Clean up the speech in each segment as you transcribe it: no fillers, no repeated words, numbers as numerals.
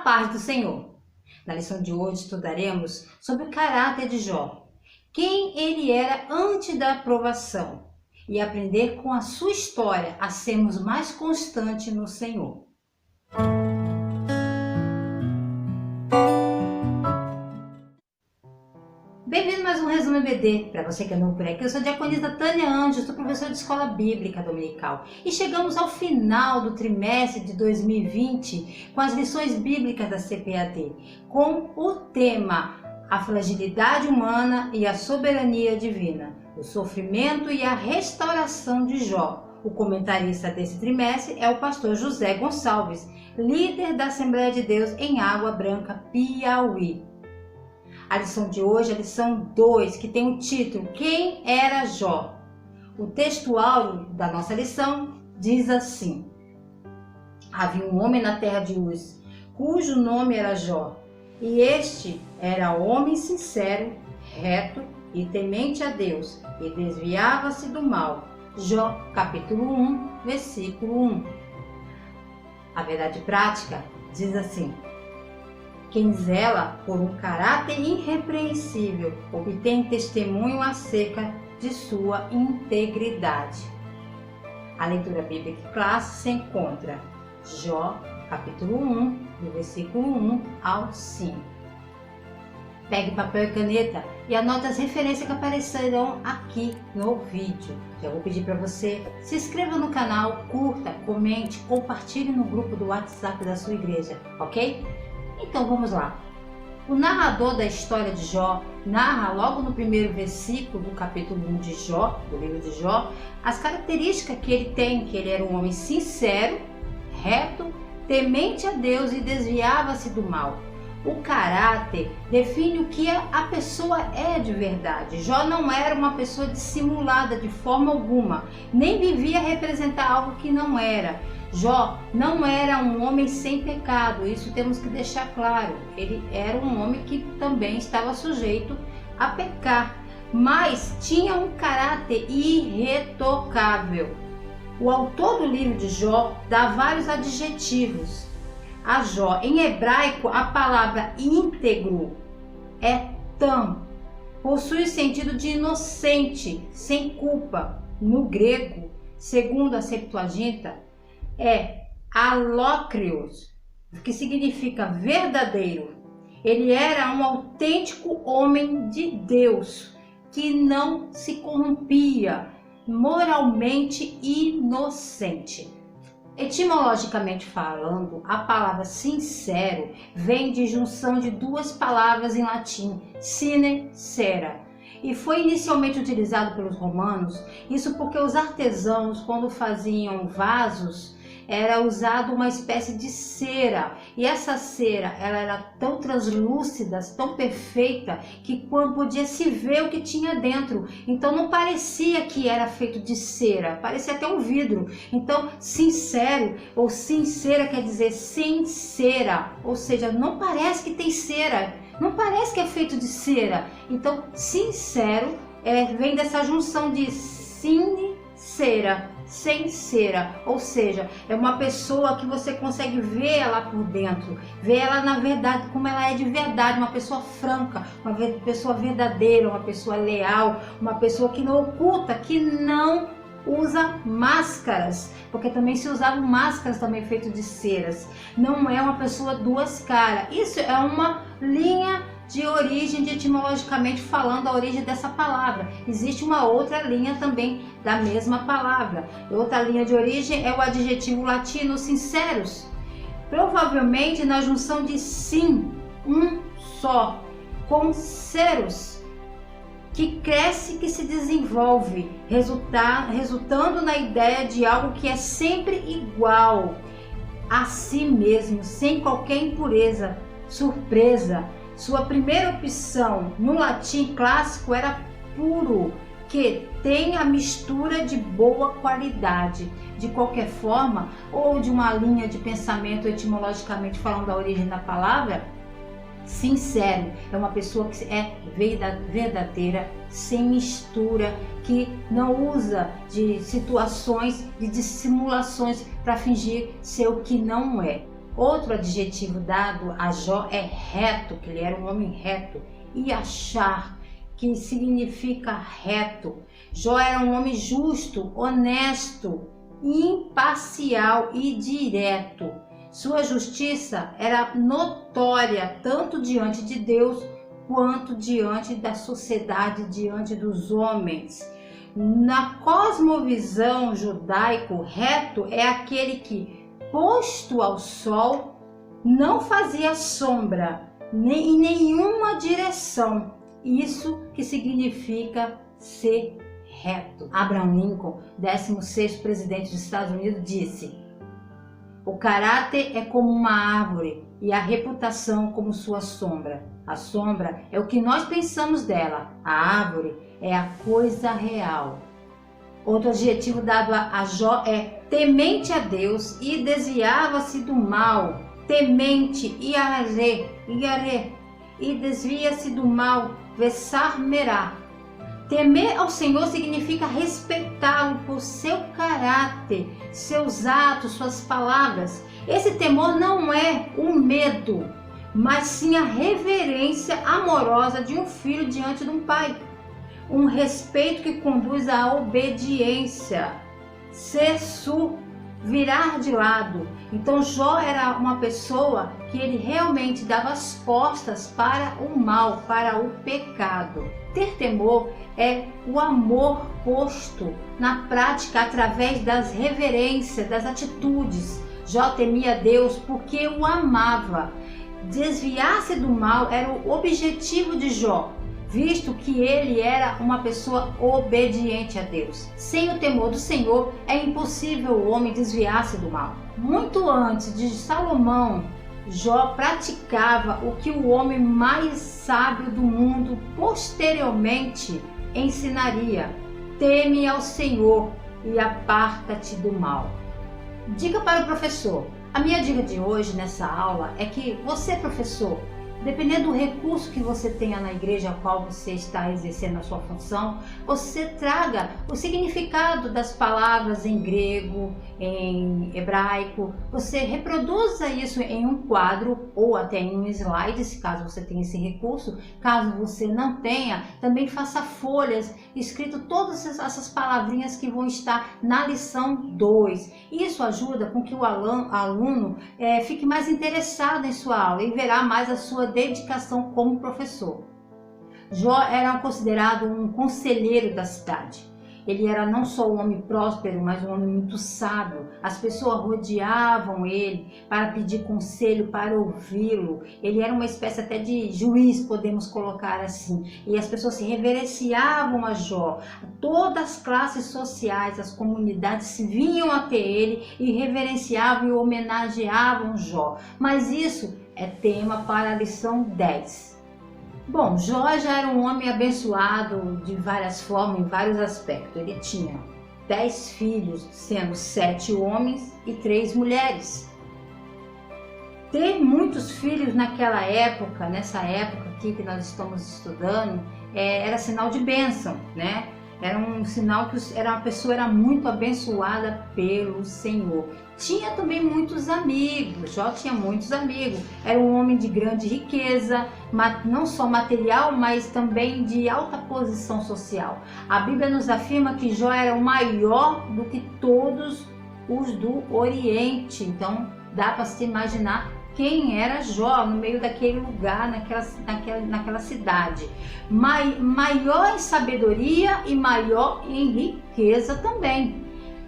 paz do Senhor. Na lição de hoje estudaremos sobre o caráter de Jó, quem ele era antes da aprovação, e aprender com a sua história a sermos mais constantes no Senhor. Bem-vindo a mais um Resumo EBD. Para você que é novo por aqui, eu sou a diaconisa Tânia Anjos, sou professora de Escola Bíblica Dominical. E chegamos ao final do trimestre de 2020 com as lições bíblicas da CPAD, com o tema A Fragilidade Humana e a Soberania Divina, o sofrimento e a restauração de Jó. O comentarista desse trimestre é o pastor José Gonçalves, líder da Assembleia de Deus em Água Branca, Piauí. A lição de hoje é a lição 2, que tem o título Quem era Jó? O texto áureo da nossa lição diz assim: Havia um homem na terra de Uz, cujo nome era Jó, e este era homem sincero, reto e temente a Deus, e desviava-se do mal. Jó, capítulo 1, versículo 1. A verdade prática diz assim: Quem zela por um caráter irrepreensível obtém testemunho acerca de sua integridade. A leitura bíblica clássica se encontra Jó, capítulo 1, do versículo 1 ao 5. Pegue papel e caneta e anote as referências que aparecerão aqui no vídeo. Já vou pedir para você se inscreva no canal, curta, comente, compartilhe no grupo do WhatsApp da sua igreja, ok? Então vamos lá. O narrador da história de Jó narra logo no primeiro versículo do capítulo 1 de Jó, do livro de Jó, as características que ele tem, que ele era um homem sincero, reto, temente a Deus e desviava-se do mal. O caráter define o que a pessoa é de verdade. Jó não era uma pessoa dissimulada de forma alguma, nem vivia a representar algo que não era. Jó não era um homem sem pecado, isso temos que deixar claro. Ele era um homem que também estava sujeito a pecar, mas tinha um caráter irretocável. O autor do livro de Jó dá vários adjetivos a Jó. Em hebraico, a palavra íntegro é tam, possui o sentido de inocente, sem culpa. No grego, segundo a Septuaginta, é alócrios, que significa verdadeiro. Ele era um autêntico homem de Deus, que não se corrompia, moralmente inocente. Etimologicamente falando, a palavra sincero vem de junção de duas palavras em latim, sine cera, e foi inicialmente utilizado pelos romanos, isso porque os artesãos, quando faziam vasos, era usado uma espécie de cera, e essa cera ela era tão translúcida, tão perfeita, que quando podia se ver o que tinha dentro, então não parecia que era feito de cera, parecia até um vidro. Então sincero ou sincera quer dizer sincera, ou seja, não parece que tem cera, não parece que é feito de cera. Então sincero vem dessa junção de sincera, sem cera, ou seja, é uma pessoa que você consegue ver ela por dentro, ver ela na verdade, como ela é de verdade, uma pessoa franca, uma pessoa verdadeira, uma pessoa leal, uma pessoa que não oculta, que não usa máscaras, porque também se usavam máscaras também feitas de ceras. Não é uma pessoa duas caras. Isso é uma linha de origem, de etimologicamente falando, a origem dessa palavra. Existe uma outra linha também da mesma palavra. Outra linha de origem é o adjetivo latino sinceros, provavelmente na junção de sim, um só, com ceros, que cresce, que se desenvolve, resultando na ideia de algo que é sempre igual a si mesmo, sem qualquer impureza, surpresa. Sua primeira opção no latim clássico era puro, que tem a mistura de boa qualidade. De qualquer forma, ou de uma linha de pensamento etimologicamente falando da origem da palavra, sincero é uma pessoa que é verdadeira, sem mistura, que não usa de situações, de dissimulações para fingir ser o que não é. Outro adjetivo dado a Jó é reto, que ele era um homem reto. Yashar, que significa reto. Jó era um homem justo, honesto, imparcial e direto. Sua justiça era notória tanto diante de Deus quanto diante da sociedade, diante dos homens. Na cosmovisão judaico, reto é aquele que, posto ao sol, não fazia sombra em nenhuma direção. Isso que significa ser reto. Abraham Lincoln, 16º presidente dos Estados Unidos, disse: o caráter é como uma árvore e a reputação como sua sombra. A sombra é o que nós pensamos dela, a árvore é a coisa real. Outro adjetivo dado a Jó é temente a Deus e desviava-se do mal. Temente, iaré, e desvia-se do mal, vessar merá. Temer ao Senhor significa respeitá-lo por seu caráter, seus atos, suas palavras. Esse temor não é o medo, mas sim a reverência amorosa de um filho diante de um pai. Um respeito que conduz à obediência. Ser surdo, virar de lado. Então Jó era uma pessoa que ele realmente dava as costas para o mal, para o pecado. Ter temor é o amor posto na prática através das reverências, das atitudes. Jó temia Deus porque o amava. Desviar-se do mal era o objetivo de Jó, visto que ele era uma pessoa obediente a Deus. Sem o temor do Senhor, é impossível o homem desviar-se do mal. Muito antes de Salomão, Jó praticava o que o homem mais sábio do mundo posteriormente ensinaria: teme ao Senhor e aparta-te do mal. Dica para o professor. A minha dica de hoje nessa aula é que você, professor, dependendo do recurso que você tenha na igreja a qual você está exercendo a sua função, você traga o significado das palavras em grego, em hebraico, você reproduza isso em um quadro ou até em um slide, se caso você tenha esse recurso. Caso você não tenha, também faça folhas escrito todas essas palavrinhas que vão estar na lição 2. Isso ajuda com que o aluno fique mais interessado em sua aula e verá mais a sua dedicação como professor. Jó era considerado um conselheiro da cidade. Ele era não só um homem próspero, mas um homem muito sábio. As pessoas rodeavam ele para pedir conselho, para ouvi-lo. Ele era uma espécie até de juiz, podemos colocar assim. E as pessoas se reverenciavam a Jó. Todas as classes sociais, as comunidades vinham até ele e reverenciavam e homenageavam Jó. Mas isso é tema para a lição 10. Bom, Jó já era um homem abençoado de várias formas, em vários aspectos. Ele tinha 10 filhos, sendo 7 homens e 3 mulheres. Ter muitos filhos naquela época, nessa época aqui que nós estamos estudando, era sinal de bênção, né? Era um sinal que a pessoa era muito abençoada pelo Senhor. Tinha também muitos amigos, Jó tinha muitos amigos. Era um homem de grande riqueza, não só material, mas também de alta posição social. A Bíblia nos afirma que Jó era o maior do que todos os do Oriente. Então dá para se imaginar quem era Jó no meio daquele lugar, naquela cidade. Maior em sabedoria e maior em riqueza também.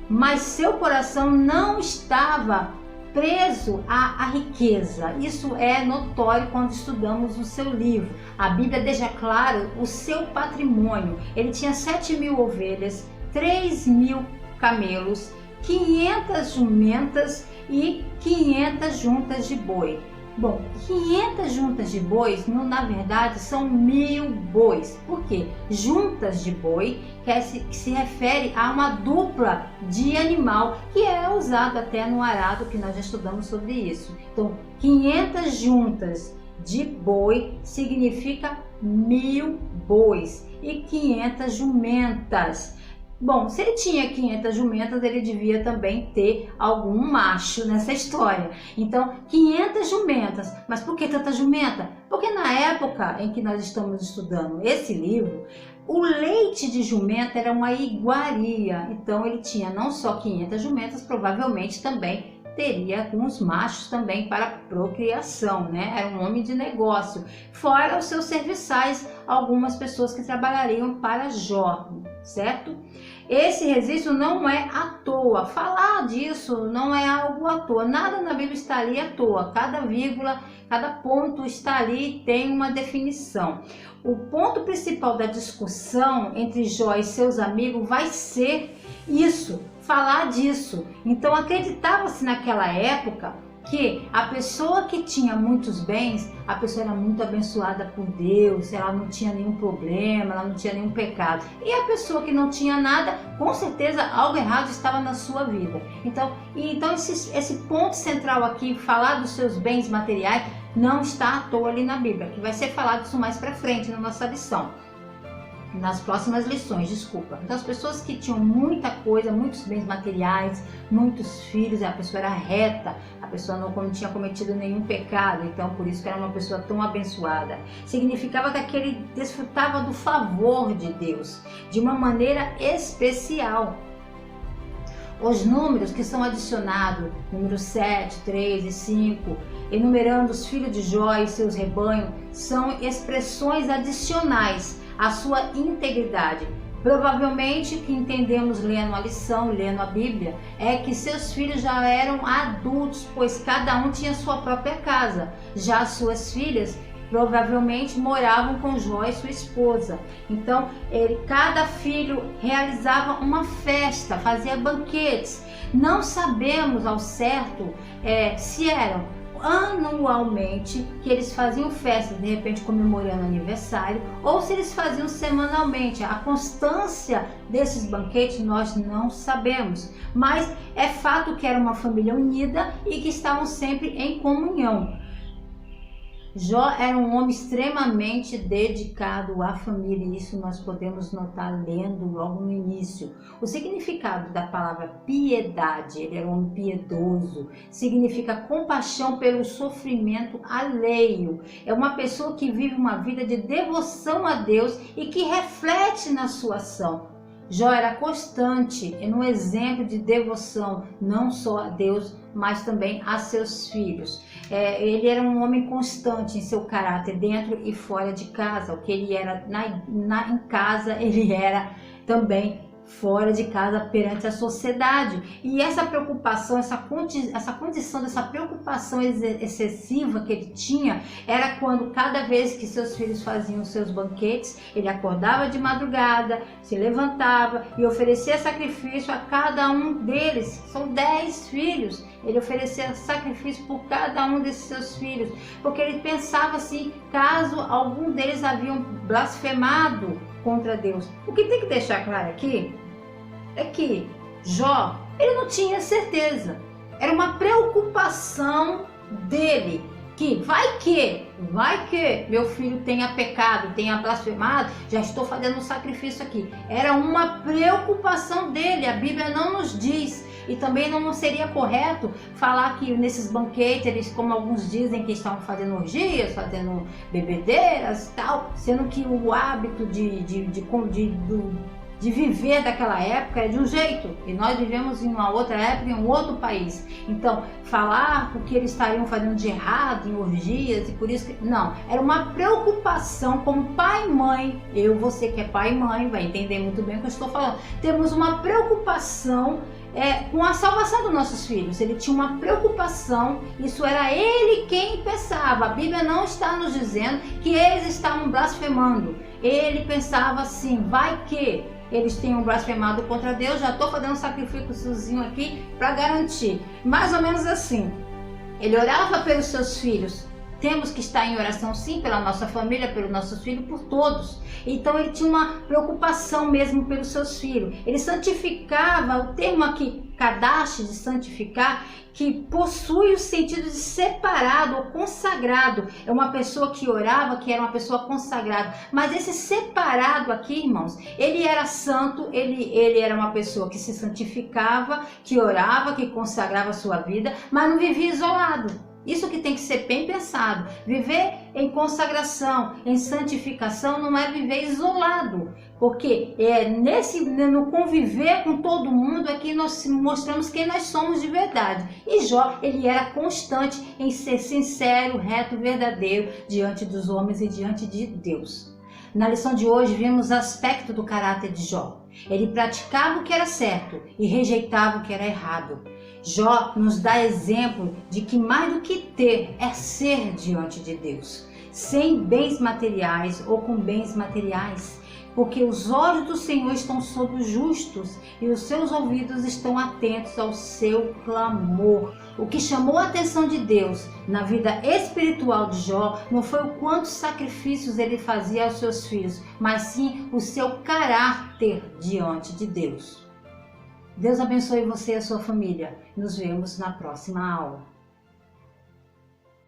Mas seu coração não estava preso à riqueza. Isso é notório quando estudamos o seu livro. A Bíblia deixa claro o seu patrimônio. Ele tinha 7.000 ovelhas, 3.000 camelos, 500 jumentas e 500 juntas de boi. Bom, 500 juntas de bois, na verdade, são 1.000 bois. Por quê? Juntas de boi, que se refere a uma dupla de animal, que é usado até no arado, que nós já estudamos sobre isso. Então, 500 juntas de boi significa 1.000 bois e 500 jumentas. Bom, se ele tinha 500 jumentas, ele devia também ter algum macho nessa história. Então, 500 jumentas. Mas por que tanta jumenta? Porque na época em que nós estamos estudando esse livro, o leite de jumenta era uma iguaria. Então, ele tinha não só 500 jumentas, provavelmente também teria alguns machos também para procriação, né? Era um homem de negócio. Fora os seus serviçais, algumas pessoas que trabalhariam para Jó, certo? Esse registro não é à toa. Falar disso não é algo à toa. Nada na Bíblia está ali à toa. Cada vírgula, cada ponto está ali, tem uma definição. O ponto principal da discussão entre Jó e seus amigos vai ser isso, falar disso. Então acreditava-se naquela época que a pessoa que tinha muitos bens, a pessoa era muito abençoada por Deus, ela não tinha nenhum problema, ela não tinha nenhum pecado. E a pessoa que não tinha nada, com certeza algo errado estava na sua vida. Então esse ponto central aqui, falar dos seus bens materiais, não está à toa ali na Bíblia, que vai ser falado isso mais para frente na nossa lição. Nas próximas lições, desculpa. Então, as pessoas que tinham muita coisa, muitos bens materiais, muitos filhos, a pessoa era reta, a pessoa não tinha cometido nenhum pecado, então por isso que era uma pessoa tão abençoada. Significava que ele desfrutava do favor de Deus, de uma maneira especial. Os números que são adicionados, número 7, 3 e 5, enumerando os filhos de Jó e seus rebanhos, são expressões adicionais à sua integridade. Provavelmente o que entendemos lendo a lição, lendo a Bíblia, é que seus filhos já eram adultos, pois cada um tinha sua própria casa. Já as suas filhas provavelmente moravam com Jó e sua esposa. Então, cada filho realizava uma festa, fazia banquetes. Não sabemos ao certo se eram anualmente que eles faziam festa, de repente comemorando aniversário, ou se eles faziam semanalmente. A constância desses banquetes nós não sabemos, mas é fato que era uma família unida e que estavam sempre em comunhão. Jó era um homem extremamente dedicado à família, e isso nós podemos notar lendo logo no início. O significado da palavra piedade, ele era um homem piedoso, significa compaixão pelo sofrimento alheio. É uma pessoa que vive uma vida de devoção a Deus e que reflete na sua ação. Jó era constante em um exemplo de devoção, não só a Deus, mas também a seus filhos. Ele era um homem constante em seu caráter, dentro e fora de casa. O que ele era em casa, ele era também fora de casa perante a sociedade. E essa preocupação, essa condição dessa preocupação excessiva que ele tinha, era quando cada vez que seus filhos faziam seus banquetes, ele acordava de madrugada, se levantava e oferecia sacrifício a cada um deles. São 10 filhos, ele oferecia sacrifício por cada um desses seus filhos, porque ele pensava assim, caso algum deles haviam blasfemado contra Deus. O que tem que deixar claro aqui é que Jó, ele não tinha certeza. Era uma preocupação dele, que vai que meu filho tenha pecado, tenha blasfemado, já estou fazendo um sacrifício aqui. Era uma preocupação dele, a Bíblia não nos diz. E também não seria correto falar que nesses banquetes, eles, como alguns dizem, que estavam fazendo orgias, fazendo bebedeiras e tal, sendo que o hábito de viver daquela época é de um jeito, e nós vivemos em uma outra época, em um outro país. Então, falar o que eles estariam fazendo de errado em orgias, e por isso que... Não, era uma preocupação como pai e mãe. Você que é pai e mãe vai entender muito bem o que eu estou falando. Temos uma preocupação com a salvação dos nossos filhos. Ele tinha uma preocupação, isso era ele quem pensava. A Bíblia não está nos dizendo que eles estavam blasfemando. Ele pensava assim, vai que eles tenham blasfemado contra Deus, já estou fazendo um sacrifíciozinho aqui para garantir. Mais ou menos assim. Ele orava pelos seus filhos, temos que estar em oração sim pela nossa família, pelos nossos filhos, por todos. Então ele tinha uma preocupação mesmo pelos seus filhos. Ele santificava, o termo aqui, kadash, de santificar, que possui o sentido de separado ou consagrado. É uma pessoa que orava, que era uma pessoa consagrada. Mas esse separado aqui, irmãos, ele era santo, ele era uma pessoa que se santificava, que orava, que consagrava a sua vida, mas não vivia isolado. Isso que tem que ser bem pensado. Viver em consagração, em santificação, não é viver isolado. Porque no conviver com todo mundo é que nós mostramos quem nós somos de verdade. E Jó, ele era constante em ser sincero, reto, verdadeiro diante dos homens e diante de Deus. Na lição de hoje vimos aspecto do caráter de Jó. Ele praticava o que era certo e rejeitava o que era errado. Jó nos dá exemplo de que mais do que ter é ser diante de Deus, sem bens materiais ou com bens materiais, porque os olhos do Senhor estão sobre os justos e os seus ouvidos estão atentos ao seu clamor. O que chamou a atenção de Deus na vida espiritual de Jó não foi o quantos sacrifícios ele fazia aos seus filhos, mas sim o seu caráter diante de Deus. Deus abençoe você e a sua família. Nos vemos na próxima aula.